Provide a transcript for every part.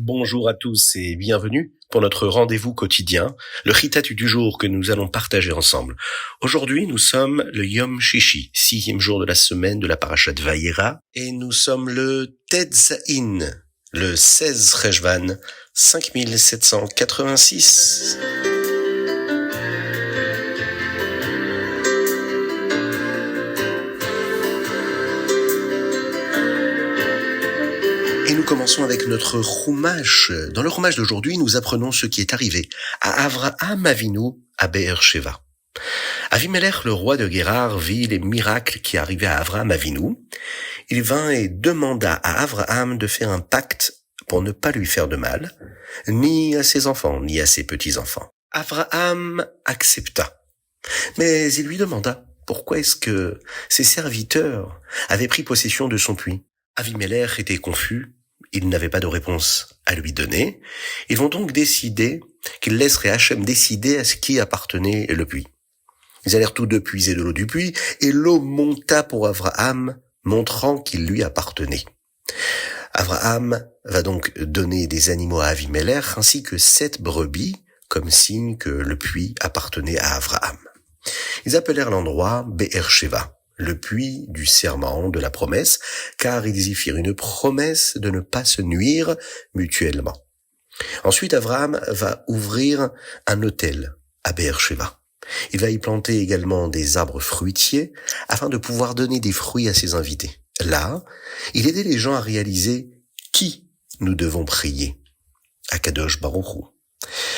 Bonjour à tous et bienvenue pour notre rendez-vous quotidien, le Chitat du jour que nous allons partager ensemble. Aujourd'hui, nous sommes le Yom Shishi, 6e jour de la semaine de la Parashat Vayera, et nous sommes le Tet Zain, le 16 Cheshvan, 5786. Et nous commençons avec notre Chumash. Dans le Chumash d'aujourd'hui, nous apprenons ce qui est arrivé à Avraham Avinu à Be'er Sheva. Avimelech, le roi de Guérar, vit les miracles qui arrivaient à Avraham Avinu. Il vint et demanda à Avraham de faire un pacte pour ne pas lui faire de mal, ni à ses enfants, ni à ses petits-enfants. Avraham accepta, mais il lui demanda pourquoi est-ce que ses serviteurs avaient pris possession de son puits. Avimelech était confus. Ils n'avaient pas de réponse à lui donner. Ils vont donc décider qu'ils laisseraient Hachem décider à ce qui appartenait le puits. Ils allèrent tous deux puiser de l'eau du puits, et l'eau monta pour Avraham, montrant qu'il lui appartenait. Avraham va donc donner des animaux à Avimelech, ainsi que 7 brebis, comme signe que le puits appartenait à Avraham. Ils appelèrent l'endroit Be'er Sheva, le puits du serment, de la promesse, car ils y firent une promesse de ne pas se nuire mutuellement. Ensuite, Avraham va ouvrir un autel à Be'er Sheva. Il va y planter également des arbres fruitiers afin de pouvoir donner des fruits à ses invités. Là, il aidait les gens à réaliser qui nous devons prier, Akadosh Baruch Hu.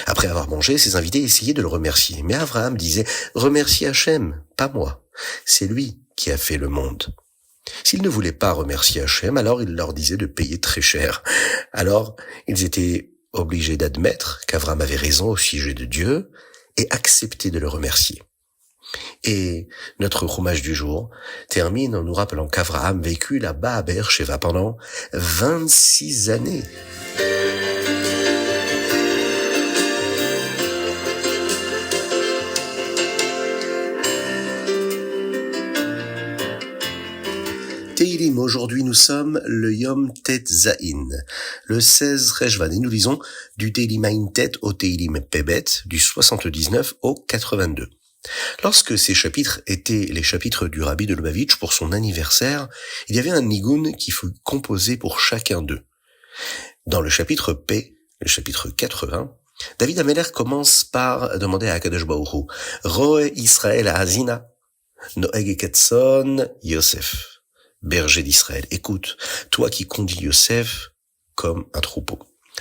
Après avoir mangé, ses invités essayaient de le remercier. Mais Avraham disait « Remercie Hachem, pas moi. C'est lui qui a fait le monde. » S'ils ne voulaient pas remercier Hachem, alors il leur disait de payer très cher. Alors, ils étaient obligés d'admettre qu'Avraham avait raison au sujet de Dieu et accepter de le remercier. Et notre Chumash du jour termine en nous rappelant qu'Avraham vécut là-bas à Be'er Sheva pendant 26 années. Teilim, aujourd'hui nous sommes le Yom Tet Zain, le 16 Cheshvan, et nous lisons du Teilim Ain Tet au Teilim Pebet, du 79 au 82. Lorsque ces chapitres étaient les chapitres du Rabbi de Lubavitch pour son anniversaire, il y avait un nigun qui fut composé pour chacun d'eux. Dans le chapitre P, le chapitre 80, David Ameler commence par demander à Akadosh Baruch Hu, Roe Israël Azina, Noeg Ketson Yosef. Berger d'Israël, écoute, toi qui conduis Yosef comme un troupeau.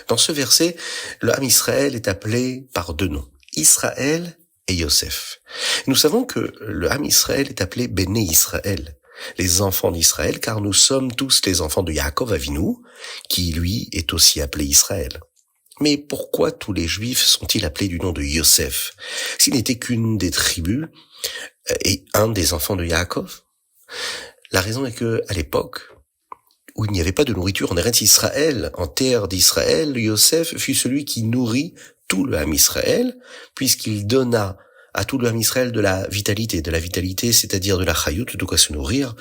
Dans ce verset, le Ham Israël est appelé par 2 noms, Israël et Yosef. Nous savons que le Ham Israël est appelé Béné Israël, les enfants d'Israël, car nous sommes tous les enfants de Yaakov Avinu, qui lui est aussi appelé Israël. Mais pourquoi tous les Juifs sont-ils appelés du nom de Yosef, s'il n'était qu'une des tribus et un des enfants de Yaakov? La raison est que, à l'époque, où il n'y avait pas de nourriture en Eretz Israël, en terre d'Israël, Yosef fut celui qui nourrit tout le Ham Israël, puisqu'il donna à tout le Ham Israël de la vitalité, c'est-à-dire de la chayut, de quoi se nourrir,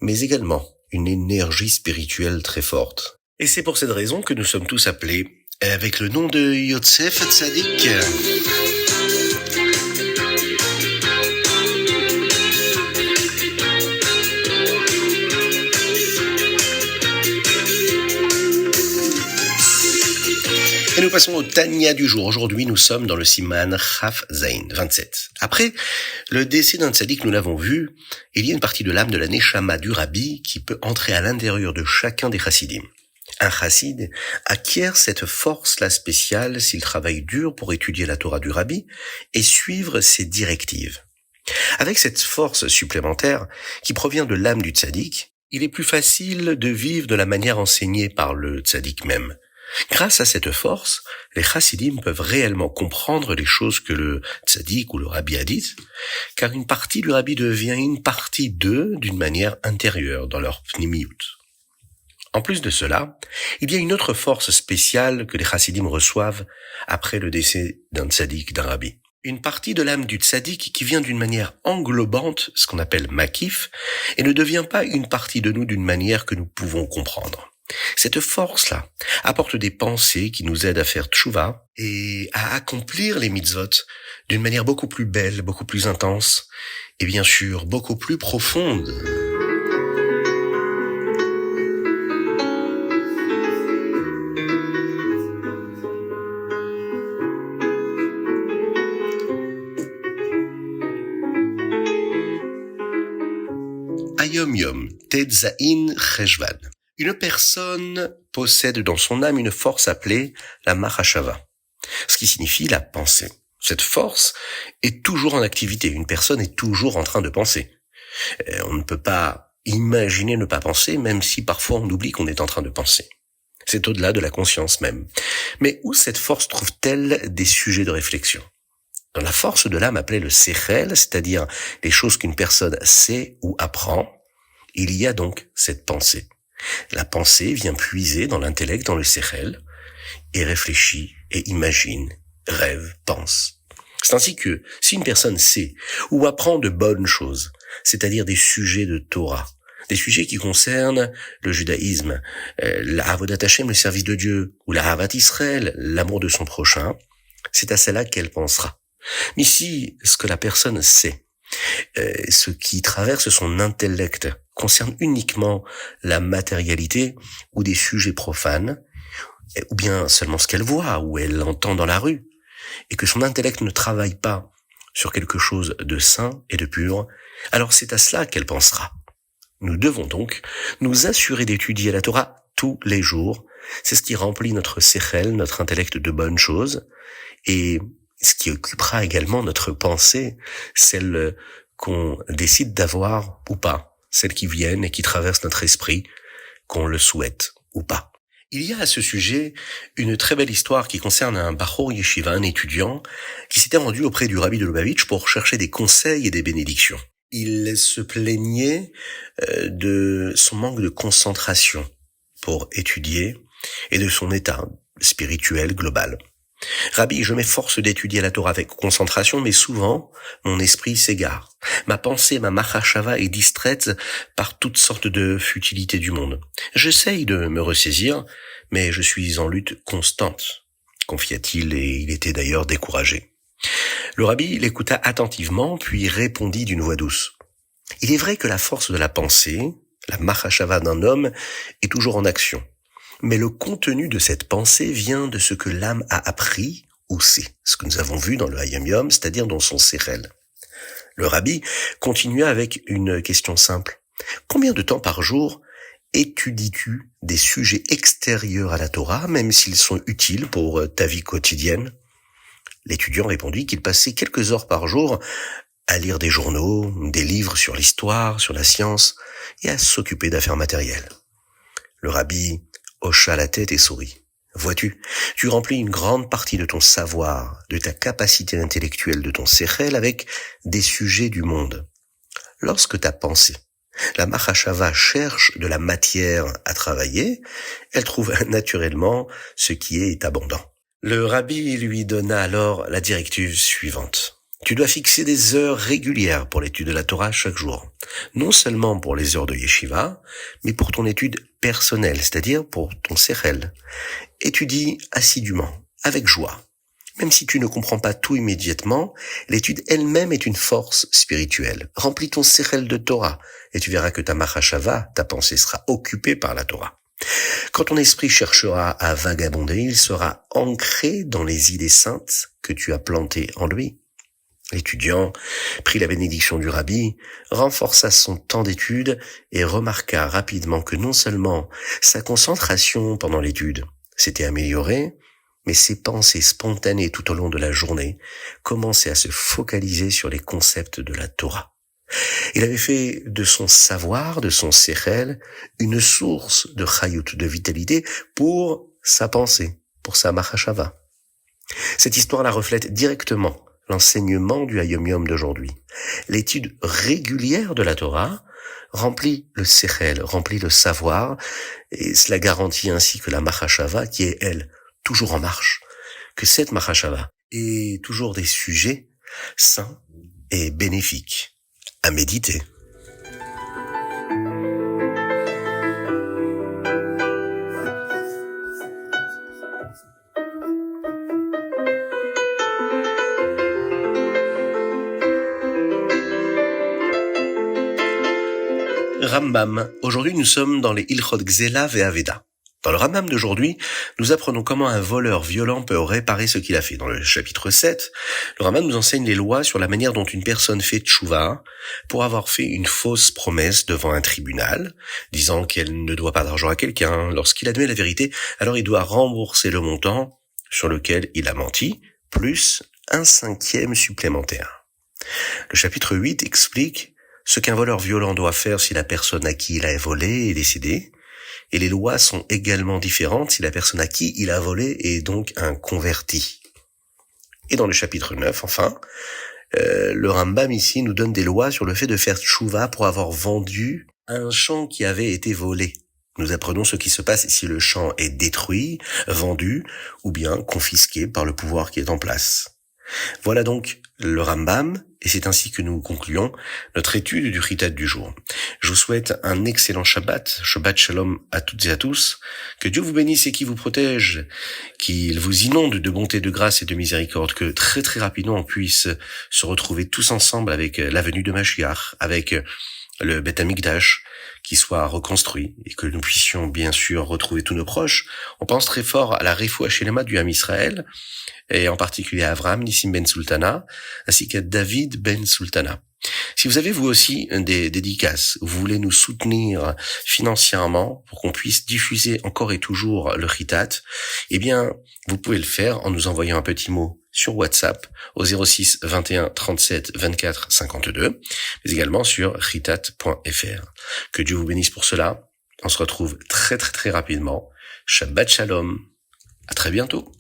mais également une énergie spirituelle très forte. Et c'est pour cette raison que nous sommes tous appelés avec le nom de Yosef Tzadik. Et nous passons au Tanya du jour. Aujourd'hui, nous sommes dans le Siman Chaf Zain, 27. Après le décès d'un tzaddik, nous l'avons vu, il y a une partie de l'âme de la Neshama du Rabbi qui peut entrer à l'intérieur de chacun des chassidim. Un chassid acquiert cette force-là spéciale s'il travaille dur pour étudier la Torah du Rabbi et suivre ses directives. Avec cette force supplémentaire qui provient de l'âme du tzaddik, il est plus facile de vivre de la manière enseignée par le tzaddik même. Grâce à cette force, les chassidim peuvent réellement comprendre les choses que le tzaddik ou le rabbi a dites, car une partie du rabbi devient une partie d'eux d'une manière intérieure dans leur pnimiyut. En plus de cela, il y a une autre force spéciale que les chassidim reçoivent après le décès d'un tzaddik, d'un rabbi. Une partie de l'âme du tzaddik qui vient d'une manière englobante, ce qu'on appelle makif, et ne devient pas une partie de nous d'une manière que nous pouvons comprendre. Cette force-là apporte des pensées qui nous aident à faire tchouva et à accomplir les mitzvot d'une manière beaucoup plus belle, beaucoup plus intense et bien sûr beaucoup plus profonde. Hayom Yom, Tetzain Cheshvan. Une personne possède dans son âme une force appelée la Mahashava, ce qui signifie la pensée. Cette force est toujours en activité, une personne est toujours en train de penser. On ne peut pas imaginer ne pas penser, même si parfois on oublie qu'on est en train de penser. C'est au-delà de la conscience même. Mais où cette force trouve-t-elle des sujets de réflexion ? Dans la force de l'âme appelée le sechel, c'est-à-dire les choses qu'une personne sait ou apprend, il y a donc cette pensée. La pensée vient puiser dans l'intellect, dans le sechel, et réfléchit, et imagine, rêve, pense. C'est ainsi que, si une personne sait ou apprend de bonnes choses, c'est-à-dire des sujets de Torah, des sujets qui concernent le judaïsme, la Avodat Hashem, le service de Dieu, ou la Ahavat Israël, l'amour de son prochain, c'est à cela qu'elle pensera. Mais si ce que la personne sait, ce qui traverse son intellect, concerne uniquement la matérialité ou des sujets profanes, ou bien seulement ce qu'elle voit ou elle entend dans la rue, et que son intellect ne travaille pas sur quelque chose de sain et de pur, alors c'est à cela qu'elle pensera. Nous devons donc nous assurer d'étudier la Torah tous les jours. C'est ce qui remplit notre sechel, notre intellect de bonnes choses, et ce qui occupera également notre pensée, celle qu'on décide d'avoir ou pas, celles qui viennent et qui traversent notre esprit, qu'on le souhaite ou pas. Il y a à ce sujet une très belle histoire qui concerne un Bachor Yeshiva, un étudiant, qui s'était rendu auprès du Rabbi de Lubavitch pour chercher des conseils et des bénédictions. Il se plaignait de son manque de concentration pour étudier et de son état spirituel global. Rabbi, je m'efforce d'étudier la Torah avec concentration, mais souvent, mon esprit s'égare. Ma pensée, ma mahashava est distraite par toutes sortes de futilités du monde. J'essaye de me ressaisir, mais je suis en lutte constante, confia-t-il, et il était d'ailleurs découragé. Le Rabbi l'écouta attentivement, puis répondit d'une voix douce. Il est vrai que la force de la pensée, la mahashava d'un homme, est toujours en action. Mais le contenu de cette pensée vient de ce que l'âme a appris ou sait, ce que nous avons vu dans le Hayom Yom, c'est-à-dire dans son sechel. Le Rabbi continua avec une question simple. Combien de temps par jour étudies-tu des sujets extérieurs à la Torah, même s'ils sont utiles pour ta vie quotidienne ? L'étudiant répondit qu'il passait quelques heures par jour à lire des journaux, des livres sur l'histoire, sur la science, et à s'occuper d'affaires matérielles. Le Rabbi hocha la tête et sourit. Vois-tu, tu remplis une grande partie de ton savoir, de ta capacité intellectuelle, de ton sechel avec des sujets du monde. Lorsque ta pensée, la mahashava, cherche de la matière à travailler, elle trouve naturellement ce qui est abondant. Le Rabbi lui donna alors la directive suivante. Tu dois fixer des heures régulières pour l'étude de la Torah chaque jour. Non seulement pour les heures de yeshiva, mais pour ton étude personnelle, c'est-à-dire pour ton sechel. Étudie assidûment, avec joie. Même si tu ne comprends pas tout immédiatement, l'étude elle-même est une force spirituelle. Remplis ton sechel de Torah, et tu verras que ta mahashava, ta pensée, sera occupée par la Torah. Quand ton esprit cherchera à vagabonder, il sera ancré dans les idées saintes que tu as plantées en lui. L'étudiant prit la bénédiction du Rabbi, renforça son temps d'étude et remarqua rapidement que non seulement sa concentration pendant l'étude s'était améliorée, mais ses pensées spontanées tout au long de la journée commençaient à se focaliser sur les concepts de la Torah. Il avait fait de son savoir, de son sechel, une source de chayut, de vitalité pour sa pensée, pour sa mahashava. Cette histoire la reflète directement l'enseignement du Hayom Yom d'aujourd'hui. L'étude régulière de la Torah remplit le sechel, remplit le savoir, et cela garantit ainsi que la mahashava, qui est, elle, toujours en marche, que cette mahashava ait toujours des sujets sains et bénéfiques à méditer. Rambam. Aujourd'hui, nous sommes dans les Ilchot Gzela ve Aveda. Dans le Rambam d'aujourd'hui, nous apprenons comment un voleur violent peut réparer ce qu'il a fait. Dans le chapitre 7, le Rambam nous enseigne les lois sur la manière dont une personne fait tchouva pour avoir fait une fausse promesse devant un tribunal, disant qu'elle ne doit pas d'argent à quelqu'un. Lorsqu'il admet la vérité, alors il doit rembourser le montant sur lequel il a menti, plus un cinquième supplémentaire. Le chapitre 8 explique ce qu'un voleur violent doit faire si la personne à qui il a volé est décédée. Et les lois sont également différentes si la personne à qui il a volé est donc un converti. Et dans le chapitre 9, enfin, le Rambam ici nous donne des lois sur le fait de faire tchouva pour avoir vendu un champ qui avait été volé. Nous apprenons ce qui se passe si le champ est détruit, vendu ou bien confisqué par le pouvoir qui est en place. Voilà donc le Rambam, et c'est ainsi que nous concluons notre étude du Ritat du jour. Je vous souhaite un excellent Shabbat Shalom à toutes et à tous, que Dieu vous bénisse et qu'il vous protège, qu'il vous inonde de bonté, de grâce et de miséricorde, que très très rapidement on puisse se retrouver tous ensemble avec la venue de Mashiach, avec le Beth Amikdash qui soit reconstruit et que nous puissions bien sûr retrouver tous nos proches. On pense très fort à la Refoua Shelema du Ham Israël, et en particulier à Avraham Nissim Ben Sultana, ainsi qu'à David Ben Sultana. Si vous avez vous aussi des dédicaces, vous voulez nous soutenir financièrement pour qu'on puisse diffuser encore et toujours le Ritat, eh bien, vous pouvez le faire en nous envoyant un petit mot sur WhatsApp au 06 21 37 24 52, mais également sur ritat.fr. Que Dieu vous bénisse pour cela. On se retrouve très très très rapidement. Shabbat Shalom. À très bientôt.